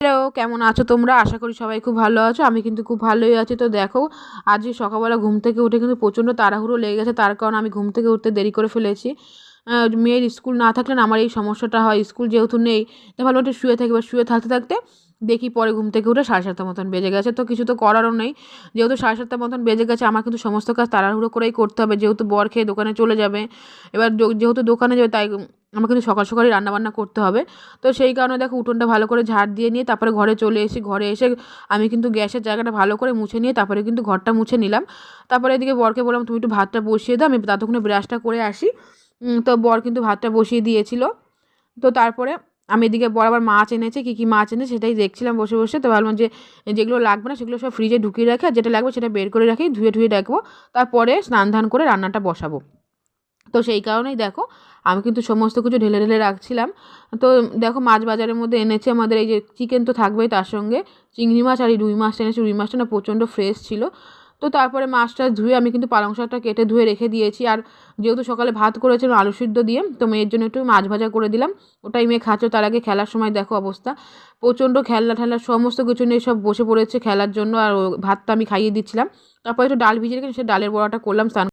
Hello, কেমন আছো তোমরা? আশা করি সবাই খুব ভালো আছো। আমি কিন্তু খুব ভালোই আছি। তো দেখো, আজ সকালবেলা ঘুম থেকে উঠে কিন্তু প্রচণ্ড তাড়াহুড়ো লেগে গেছে। তার কারণ আমি ঘুম থেকে উঠতে দেরি করে ফেলেছি। মেয়ের স্কুল না থাকলে না আমার এই সমস্যাটা হয়। স্কুল যেহেতু নেই, তো ভাবলাম একটু শুয়ে থাকি। এবার শুয়ে থাকতে থাকতে দেখি পরে ঘুম থেকে উঠে 7:30টার মতন বেজে গেছে। তো কিছু তো করারও নেই। যেহেতু 7:30টার মতন বেজে গেছে, আমার কিন্তু সমস্ত কাজ তাড়াহুড়ো করেই করতে হবে। যেহেতু বর খেয়ে দোকানে চলে যাবে। এবার যেহেতু দোকানে যাবে, তাই আমার কিন্তু সকাল সকালই রান্নাবান্না করতে হবে। তো সেই কারণে দেখো, উঠোনটা ভালো করে ঝাড় দিয়ে নিয়ে তারপরে ঘরে চলে এসেছি। ঘরে এসে আমি কিন্তু গ্যাসের জায়গাটা ভালো করে মুছে নিয়ে তারপরে কিন্তু ঘরটা মুছে নিলাম। তারপরে এদিকে বরকে বললাম, তুমি একটু ভাতটা বসিয়ে দাও, আমি ততক্ষণে ব্রাশটা করে আসি। তো বর কিন্তু ভাতটা বসিয়ে দিয়েছিল। তো তারপরে আমি এদিকে বর আবার মাছ এনেছে, কী মাছ এনেছে সেটাই দেখছিলাম বসে বসে। তো ভাবলাম যে যেগুলো লাগবে না সেগুলো সব ফ্রিজে ঢুকিয়ে রাখি, আর যেটা লাগবে সেটা বের করে রাখি, ধুয়ে ধুয়ে রাখবো। তারপরে স্নান ধান করে রান্নাটা বসাবো। তো সেই কারণেই দেখো, আমি কিন্তু সমস্ত কিছু ঢেলে ঢেলে রাখছিলাম। তো দেখো, মাছ বাজারের মধ্যে এনেছে আমাদের এই যে চিকেন তো থাকবেই, তার সঙ্গে চিংড়ি মাছ আর এই রুই মাছটা এনেছে। রুই মাছটা না প্রচণ্ড ফ্রেশ ছিল। তো তারপরে মাছটা ধুয়ে আমি কিন্তু পালং শাকটা কেটে ধুয়ে রেখে দিয়েছি। আর যেহেতু সকালে ভাত করেছিলাম আলু সিদ্ধ দিয়ে, তো মেয়ের জন্য একটু মাছ ভাজা করে দিলাম। ওটাই মেয়ে খাচ্ছ। তার আগে খেলার সময় দেখো অবস্থা, প্রচণ্ড খেলনা ঠেলা সমস্ত কিছু নিয়ে সব বসে পড়েছে খেলার জন্য। আর ভাতটা আমি খাইয়ে দিচ্ছিলাম। তারপরে একটু ডাল ভিজিয়ে রেখে সে ডালের বড়াটা করলাম স্নান